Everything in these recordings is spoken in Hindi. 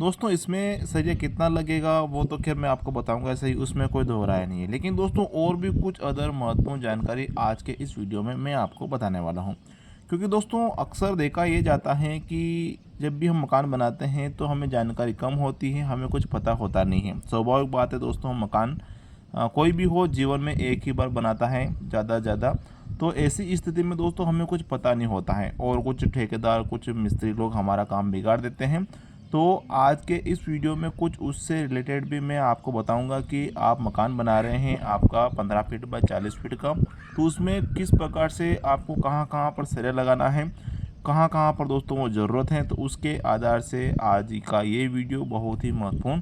दोस्तों इसमें सरिया कितना लगेगा वो तो खैर मैं आपको बताऊंगा, सही उसमें कोई दो राय नहीं है। लेकिन दोस्तों और भी कुछ अदर महत्वपूर्ण जानकारी आज के इस वीडियो में मैं आपको बताने वाला हूं। क्योंकि दोस्तों अक्सर देखा ये जाता है कि जब भी हम मकान बनाते हैं तो हमें जानकारी कम होती है, हमें कुछ पता होता नहीं है। स्वाभाविक बात है दोस्तों, हम मकान कोई भी हो जीवन में एक ही बार बनाता है ज़्यादा ज़्यादा। तो ऐसी स्थिति में दोस्तों हमें कुछ पता नहीं होता है और कुछ ठेकेदार कुछ मिस्त्री लोग हमारा काम बिगाड़ देते हैं। तो आज के इस वीडियो में कुछ उससे रिलेटेड भी मैं आपको बताऊंगा कि आप मकान बना रहे हैं आपका 15 फीट बाय 40 फीट का, तो उसमें किस प्रकार से आपको कहाँ कहाँ पर सरिया लगाना है, कहाँ कहाँ पर दोस्तों वो ज़रूरत है। तो उसके आधार से आज का ये वीडियो बहुत ही महत्वपूर्ण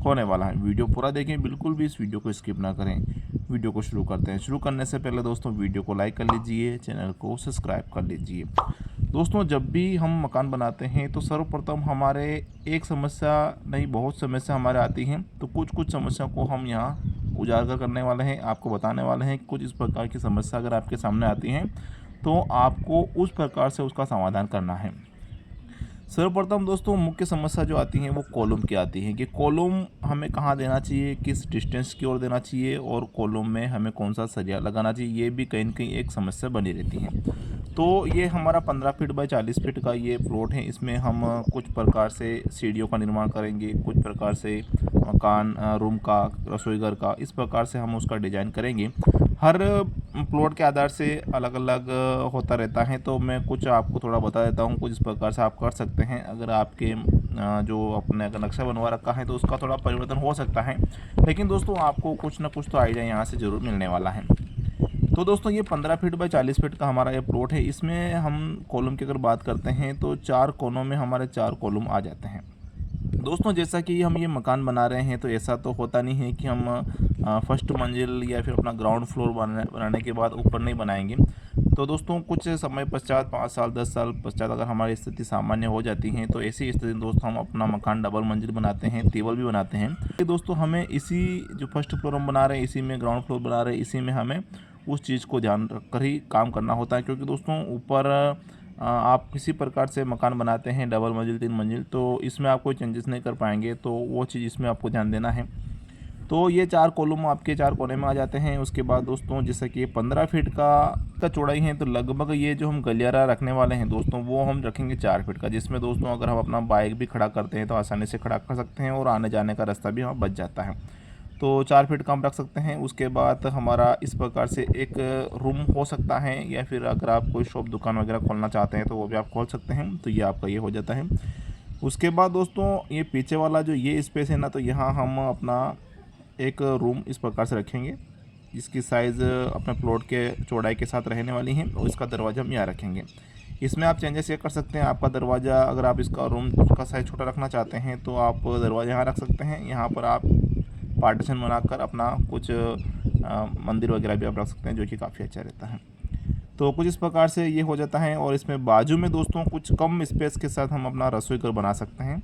होने वाला है। वीडियो पूरा देखें, बिल्कुल भी इस वीडियो को स्किप ना करें। वीडियो को शुरू करते हैं। शुरू करने से पहले दोस्तों वीडियो को लाइक कर लीजिए, चैनल को सब्सक्राइब कर लीजिए। दोस्तों जब भी हम मकान बनाते हैं तो सर्वप्रथम हमारे एक समस्या नहीं बहुत समस्या हमारे आती हैं। तो कुछ कुछ समस्या को हम यहाँ उजागर करने वाले हैं, आपको बताने वाले हैं कि कुछ इस प्रकार की समस्या अगर आपके सामने आती हैं तो आपको उस प्रकार से उसका समाधान करना है। सर्वप्रथम दोस्तों मुख्य समस्या जो आती है वो कॉलम की आती है कि कॉलम हमें कहाँ देना चाहिए, किस डिस्टेंस की ओर देना चाहिए और कॉलम में हमें कौन सा सरिया लगाना चाहिए, ये भी कहीं न कहीं एक समस्या बनी रहती है। तो ये हमारा 15 फीट बाय 40 फीट का ये प्लॉट है। इसमें हम कुछ प्रकार से सीढ़ियों का निर्माण करेंगे, कुछ प्रकार से मकान रूम का, रसोई घर का, इस प्रकार से हम उसका डिज़ाइन करेंगे। हर प्लॉट के आधार से अलग अलग होता रहता है। तो मैं कुछ आपको थोड़ा बता देता हूँ, कुछ इस प्रकार से आप कर सकते हैं। अगर आपके जो अपने अगर नक्शा बनवा रखा है तो उसका थोड़ा परिवर्तन हो सकता है, लेकिन दोस्तों आपको कुछ ना कुछ तो आइडिया यहाँ से ज़रूर मिलने वाला है। तो दोस्तों ये 15 फीट बाय 40 फीट का हमारा ये प्लॉट है। इसमें हम कॉलम की अगर बात करते हैं तो 4 कोनों में हमारे 4 कॉलम आ जाते हैं। दोस्तों जैसा कि हम ये मकान बना रहे हैं तो ऐसा तो होता नहीं है कि हम फर्स्ट मंजिल या फिर अपना ग्राउंड फ्लोर बनाने के बाद ऊपर नहीं बनाएंगे। तो दोस्तों कुछ समय पश्चात 5 साल 10 साल पश्चात अगर हमारी स्थिति सामान्य हो जाती है तो ऐसी स्थिति में दोस्तों हम अपना मकान डबल मंजिल बनाते हैं, टेबल भी बनाते हैं। ये दोस्तों हमें इसी जो फर्स्ट फ्लोर हम बना रहे हैं इसी में ग्राउंड फ्लोर बना रहे हैं इसी में हमें उस चीज़ को ध्यान रखकर ही काम करना होता है। क्योंकि दोस्तों ऊपर आप किसी प्रकार से मकान बनाते हैं डबल मंजिल 3 मंजिल, तो इसमें आप कोई चेंजेस नहीं कर पाएंगे। तो वो चीज़ इसमें आपको ध्यान देना है। तो ये 4 कॉलम आपके 4 कोने में आ जाते हैं। उसके बाद दोस्तों जैसे कि ये 15 फीट का चौड़ाई है, तो लगभग ये जो हम गलियारा रखने वाले हैं दोस्तों वो हम रखेंगे 4 फीट का, जिसमें दोस्तों अगर हम अपना बाइक भी खड़ा करते हैं तो आसानी से खड़ा कर सकते हैं और आने जाने का रास्ता भी हमारा बच जाता है। तो 4 फीट का हम रख सकते हैं। उसके बाद हमारा इस प्रकार से एक रूम हो सकता है, या फिर अगर आप कोई शॉप दुकान वगैरह खोलना चाहते हैं तो वो भी आप खोल सकते हैं। तो ये आपका ये हो जाता है। उसके बाद दोस्तों ये पीछे वाला जो ये स्पेस है ना, तो यहाँ हम अपना एक रूम इस प्रकार से रखेंगे। इसकी साइज़ अपने प्लॉट के चौड़ाई के साथ रहने वाली है और इसका दरवाज़ा हम यहाँ रखेंगे। इसमें आप चेंजेस ये कर सकते हैं। आपका दरवाज़ा अगर आप इसका रूम का साइज़ छोटा रखना चाहते हैं तो आप दरवाज़ा यहाँ रख सकते हैं। यहाँ पर आप पार्टीशन बनाकर अपना कुछ मंदिर वगैरह भी आप रख सकते हैं, जो कि काफ़ी अच्छा रहता है। तो कुछ इस प्रकार से ये हो जाता है। और इसमें बाजू में दोस्तों कुछ कम स्पेस के साथ हम अपना रसोई घर बना सकते हैं,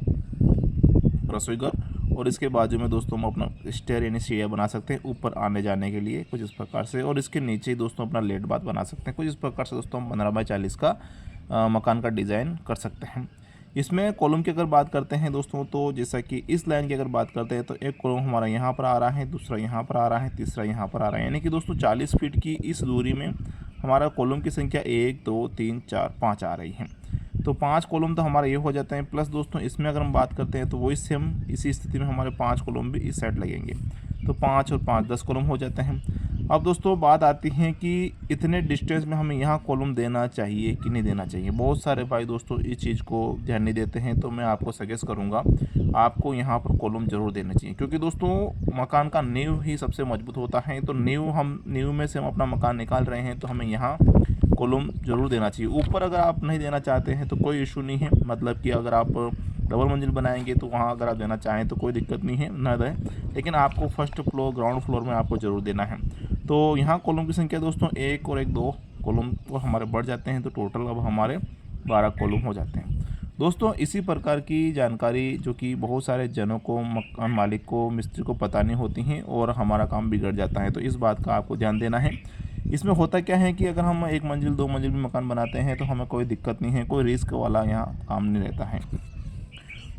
रसोई घर। और इसके बाजू में दोस्तों हम अपना स्टेयर यानी सीढ़ियाँ बना सकते हैं ऊपर आने जाने के लिए, कुछ इस प्रकार से। और इसके नीचे ही दोस्तों अपना लेट बाथ बना सकते हैं। कुछ इस प्रकार से दोस्तों हम 15 बाय 40 का मकान का डिज़ाइन कर सकते हैं। इसमें कॉलम की अगर बात करते हैं दोस्तों, तो जैसा कि इस लाइन की अगर बात करते हैं तो एक कॉलम हमारा यहाँ पर आ रहा है, दूसरा यहाँ पर आ रहा है, तीसरा यहाँ पर आ रहा है। यानी कि दोस्तों 40 फीट की इस दूरी में हमारा कॉलम की संख्या 1 2 3 4 5 आ रही है। तो 5 कॉलम तो हमारा ये हो जाते हैं। प्लस दोस्तों इसमें अगर हम बात करते हैं तो वही सेम इसी स्थिति में हमारे 5 कॉलम भी इस साइड लगेंगे। तो 5 और 5 10 कॉलम हो जाते हैं। अब दोस्तों बात आती है कि इतने डिस्टेंस में हमें यहाँ कॉलम देना चाहिए कि नहीं देना चाहिए। बहुत सारे भाई दोस्तों इस चीज़ को ध्यान नहीं देते हैं। तो मैं आपको सजेस्ट करूँगा आपको यहाँ पर कॉलम ज़रूर देना चाहिए। क्योंकि दोस्तों मकान का नींव ही सबसे मजबूत होता है। तो नींव में से हम अपना मकान निकाल रहे हैं तो हमें यहाँ कॉलम ज़रूर देना चाहिए। ऊपर अगर आप नहीं देना चाहते हैं तो कोई इशू नहीं है, मतलब कि अगर आप डबल मंजिल बनाएंगे तो वहाँ अगर आप देना चाहें तो कोई दिक्कत नहीं है, ना दें। लेकिन आपको फर्स्ट फ्लोर ग्राउंड फ्लोर में आपको ज़रूर देना है। तो यहाँ कॉलम की संख्या दोस्तों 1 और 1 2 कॉलम तो हमारे बढ़ जाते हैं। तो टोटल अब हमारे 12 कॉलम हो जाते हैं। दोस्तों इसी प्रकार की जानकारी जो कि बहुत सारे जनों को, मकान मालिक को, मिस्त्री को पता नहीं होती हैं और हमारा काम बिगड़ जाता है। तो इस बात का आपको ध्यान देना है। इसमें होता क्या है कि अगर हम 1 मंजिल 2 मंजिल भी मकान बनाते हैं तो हमें कोई दिक्कत नहीं है, कोई रिस्क वाला यहाँ काम नहीं रहता है।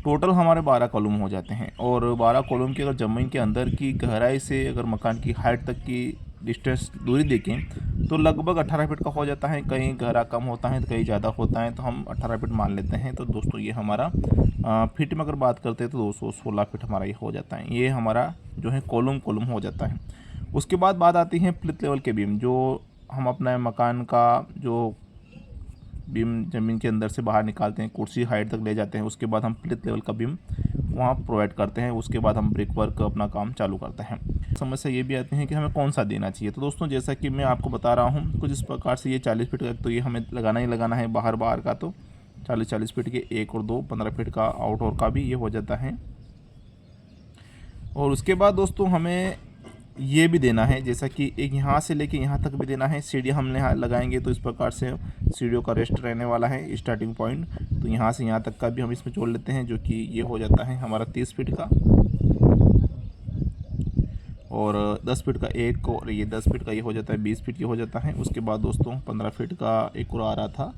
टोटल हमारे 12 कॉलम हो जाते हैं। और 12 कॉलम की अगर ज़मीन के अंदर की गहराई से अगर मकान की हाइट तक की डिस्टेंस दूरी देखें तो लगभग 18 फीट का हो जाता है। कहीं गहरा कम होता है तो कहीं ज़्यादा होता है, तो हम 18 फीट मान लेते हैं। तो दोस्तों ये हमारा फीट में अगर बात करते हैं तो 216 फीट हमारा ये हो जाता है। ये हमारा जो है कॉलम हो जाता है। उसके बाद बात आती है प्लिथ लेवल के बीम, जो हम अपने मकान का जो बीम ज़मीन के अंदर से बाहर निकालते हैं, कुर्सी हाइट तक ले जाते हैं, उसके बाद हम प्लिथ लेवल का बीम वहाँ प्रोवाइड करते हैं। उसके बाद हम ब्रिक वर्क अपना काम चालू करते हैं। समस्या ये भी आती है कि हमें कौन सा देना चाहिए। तो दोस्तों जैसा कि मैं आपको बता रहा हूँ कुछ इस प्रकार से, ये 40 फीट का तो ये हमें लगाना ही लगाना है बाहर का, तो 40 फीट के एक और दो 15 फीट का आउटडोर का भी ये हो जाता है। और उसके बाद दोस्तों हमें ये भी देना है, जैसा कि एक यहाँ से लेके यहाँ तक भी देना है। सीढ़ी हमने यहाँ लगाएंगे तो इस प्रकार से सीढ़ियों का रेस्ट रहने वाला है, स्टार्टिंग पॉइंट। तो यहाँ से यहाँ तक का भी हम इसमें जोड़ लेते हैं, जो कि ये हो जाता है हमारा 30 फीट का। और 10 फीट का एक, और ये 10 फीट का ये हो जाता है, 20 फीट ये हो जाता है। उसके बाद दोस्तों 15 फीट का एक और आ रहा था,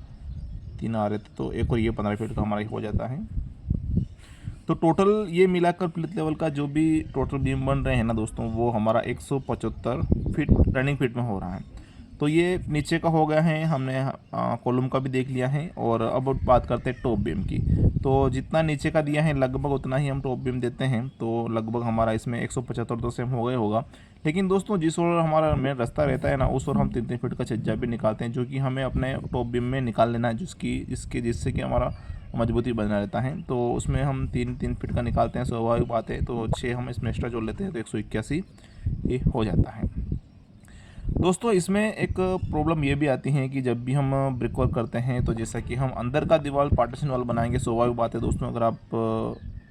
3 आ रहे थे, तो एक और ये 15 फीट का हमारा हो जाता है। तो टोटल ये मिलाकर प्लिथ लेवल का जो भी टोटल बीम बन रहे हैं ना दोस्तों, वो हमारा 175 फीट रनिंग फीट में हो रहा है। तो ये नीचे का हो गया है, हमने कॉलम का भी देख लिया है। और अब बात करते हैं टॉप बीम की। तो जितना नीचे का दिया है लगभग उतना ही हम टॉप बीम देते हैं। तो लगभग हमारा इसमें 175 तो सेम हो गया होगा। लेकिन दोस्तों जिस ओर हमारा मेन रास्ता रहता है ना, उस ओर हम 3-3 फीट का छज्जा भी निकालते हैं, जो कि हमें अपने टॉप बीम में निकाल लेना है, जिससे कि हमारा मजबूती बना रहता है। तो उसमें हम 3-3 फीट का निकालते हैं, स्वाभाविक बात है। तो 6 हम इसमें एक्स्ट्रा जोड़ लेते हैं, तो 181 ये हो जाता है। दोस्तों इसमें एक प्रॉब्लम ये भी आती है कि जब भी हम ब्रिक वर्क करते हैं, तो जैसा कि हम अंदर का दीवार पार्टीशन वाल बनाएंगे, स्वाभाविक बात है दोस्तों, अगर आप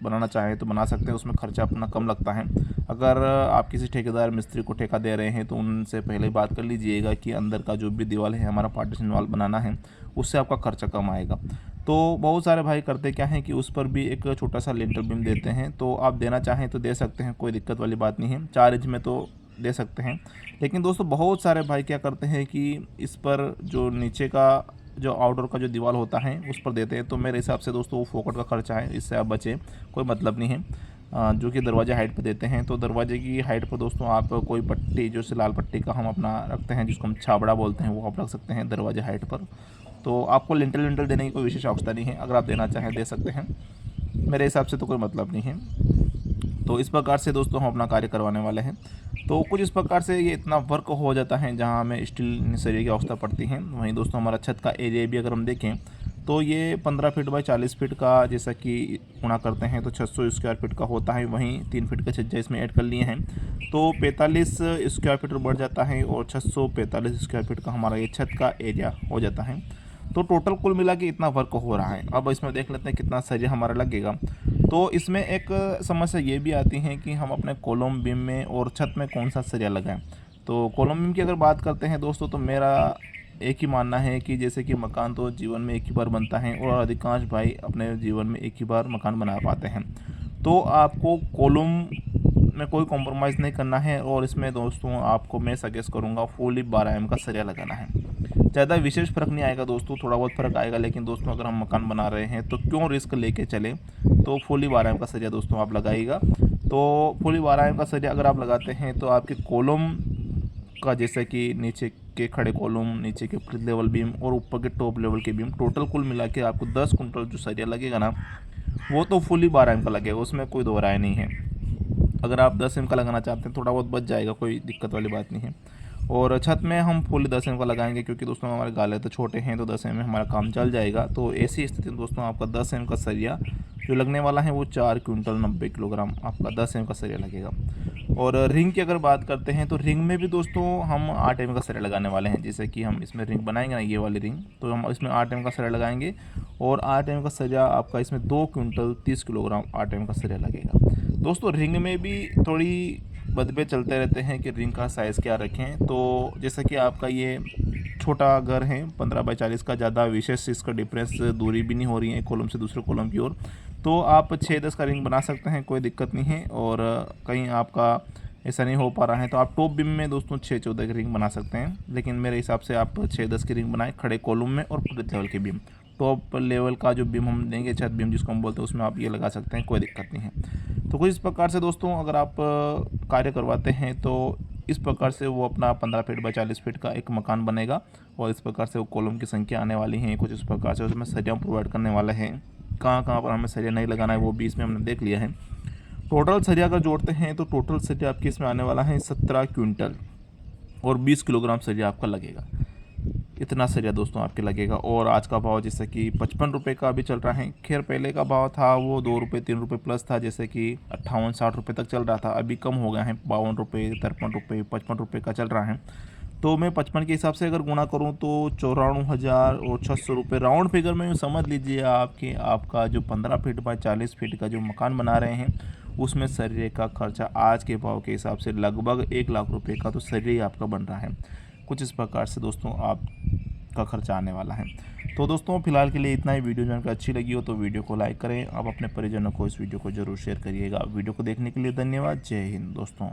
बनाना चाहें तो बना सकते हैं, उसमें खर्चा अपना कम लगता है। अगर आप किसी ठेकेदार मिस्त्री को ठेका दे रहे हैं तो उनसे पहले बात कर लीजिएगा कि अंदर का जो भी दीवार है हमारा पार्टीशन वाल बनाना है, उससे आपका खर्चा कम आएगा। तो बहुत सारे भाई करते क्या हैं कि उस पर भी एक छोटा सा लिंटर बीम देते हैं। तो आप देना चाहें तो दे सकते हैं, कोई दिक्कत वाली बात नहीं है। 4 इंच में तो दे सकते हैं। लेकिन दोस्तों बहुत सारे भाई क्या करते हैं कि इस पर जो नीचे का जो आउटडोर का जो दीवार होता है उस पर देते हैं। तो मेरे हिसाब से दोस्तों वो फोकट का खर्चा है, इससे आप बचें, कोई मतलब नहीं है। जो कि दरवाजे हाइट पर देते हैं, तो दरवाजे की हाइट पर दोस्तों आप कोई पट्टी, जो लाल पट्टी का हम अपना रखते हैं, जिसको हम छाबड़ा बोलते हैं, वो आप रख सकते हैं दरवाजे हाइट पर। तो आपको लिंटल देने की कोई विशेष आवश्यकता नहीं है, अगर आप देना चाहें दे सकते हैं, मेरे हिसाब से तो कोई मतलब नहीं है। तो इस प्रकार से दोस्तों हम अपना कार्य करवाने वाले हैं। तो कुछ इस प्रकार से ये इतना वर्क हो जाता है जहाँ हमें स्टील सरिये की आवश्यकता पड़ती है। वहीं दोस्तों हमारा छत का एरिया भी अगर हम देखें तो ये 15 फीट बाई 40 फीट का जैसा कि गुणा करते हैं तो 600 स्क्वायर फीट का होता है। वहीं 3 फीट का छज्जा इसमें ऐड कर लिए हैं तो 45 स्क्वायर फीट बढ़ जाता है और 645 स्क्वायर फीट का हमारा ये छत का एरिया हो जाता है। तो टोटल कुल मिला के इतना वर्क हो रहा है। अब इसमें देख लेते हैं कितना सरिया हमारा लगेगा। तो इसमें एक समस्या ये भी आती है कि हम अपने कॉलम बीम में और छत में कौन सा सरिया लगाएं। तो कॉलम बीम की अगर बात करते हैं दोस्तों, तो मेरा एक ही मानना है कि जैसे कि मकान तो जीवन में एक ही बार बनता है और अधिकांश भाई अपने जीवन में एक ही बार मकान बना पाते हैं। तो आपको कॉलम में कोई कॉम्प्रोमाइज़ नहीं करना है। और इसमें दोस्तों आपको मैं सजेस्ट करूँगा फुली 12 mm का सरिया लगाना है। ज़्यादा विशेष फ़र्क नहीं आएगा दोस्तों, थोड़ा बहुत फ़र्क आएगा, लेकिन दोस्तों अगर हम मकान बना रहे हैं तो क्यों रिस्क लेके चलें। तो फुली 12 mm का सरिया दोस्तों आप लगाइएगा। तो फुली 12 mm का सरिया अगर आप लगाते हैं तो आपके कॉलम का, जैसे कि नीचे के खड़े कॉलम, नीचे के प्लिथ लेवल बीम और ऊपर के टॉप लेवल के बीम, टोटल कुल मिला के आपको 10 कुंटल जो सरिया लगेगा ना, वो तो फुली 12 mm का लगेगा, उसमें कोई दो राय नहीं है। अगर आप 10 mm का लगाना चाहते हैं थोड़ा बहुत बच जाएगा, कोई दिक्कत वाली बात नहीं है। और छत में हम फुल 10 mm का लगाएंगे क्योंकि दोस्तों हमारे गाले तो छोटे हैं, तो 10 mm में हमारा काम चल जाएगा। तो ऐसी स्थिति में दोस्तों आपका 10 mm का सरिया जो लगने वाला है वो 4 क्विंटल 90 किलोग्राम आपका 10 mm का सरिया लगेगा। और रिंग की अगर बात करते हैं तो रिंग में भी दोस्तों हम 8 mm का सरिया लगाने वाले हैं। जैसे कि हम इसमें रिंग बनाएंगे ना, ये वाली रिंग, तो हम इसमें 8 mm का सरिया लगाएंगे और 8 mm का सरिया आपका इसमें 2 क्विंटल 30 किलोग्राम 8 mm का सरिया लगेगा। दोस्तों रिंग में भी थोड़ी बदबे चलते रहते हैं कि रिंग का साइज़ क्या रखें। तो जैसा कि आपका ये छोटा घर है 15 बाई 40 का, ज़्यादा विशेष इसका डिफरेंस दूरी भी नहीं हो रही है एक कॉलम से दूसरे कॉलम की ओर, तो आप 6-10 का रिंग बना सकते हैं, कोई दिक्कत नहीं है। और कहीं आपका ऐसा नहीं हो पा रहा है तो आप टॉप बीम में दोस्तों 6-14 की रिंग बना सकते हैं। लेकिन मेरे हिसाब से आप 6-10 की रिंग बनाएं खड़े कॉलम में और प्लिथ लेवल के बीम, टॉप लेवल का जो बीम हम देंगे, छत बीम जिसको हम बोलते हैं, उसमें आप ये लगा सकते हैं, कोई दिक्कत नहीं है। तो कुछ इस प्रकार से दोस्तों अगर आप कार्य करवाते हैं तो इस प्रकार से वो अपना 15 फीट बाई 40 फीट का एक मकान बनेगा और इस प्रकार से वो कॉलम की संख्या आने वाली है। कुछ इस प्रकार से उसमें सरिया प्रोवाइड करने वाले हैं। कहाँ कहाँ पर हमें सरिया नहीं लगाना है वो भी इसमें हमने देख लिया है। टोटल सरिया अगर जोड़ते हैं तो टोटल सरिया आपके इसमें आने वाला है 17 क्विंटल और 20 किलोग्राम सरिया आपका लगेगा। इतना सरिया दोस्तों आपके लगेगा। और आज का भाव जैसे कि 55 रुपये का अभी चल रहा है। खैर पहले का भाव था वो 2 रुपये 3 रुपये प्लस था, जैसे कि 58-60 रुपये तक चल रहा था। अभी कम हो गया है, 52 रुपये 53 रुपये 55 रुपये का चल रहा है। तो मैं 55 के हिसाब से अगर गुणा करूं तो 94,600 रुपये राउंड फिगर में समझ लीजिए आपके आपका जो 15 फीट बाय 40 फीट का जो मकान बना रहे हैं उसमें सरिये का खर्चा आज के भाव के हिसाब से लगभग 1 लाख रुपये का तो सरिये आपका बन रहा है। कुछ इस प्रकार से दोस्तों आपका खर्चा आने वाला है। तो दोस्तों फिलहाल के लिए इतना ही। वीडियो जानकर अच्छी लगी हो तो वीडियो को लाइक करें। आप अपने परिजनों को इस वीडियो को जरूर शेयर करिएगा। वीडियो को देखने के लिए धन्यवाद। जय हिंद दोस्तों।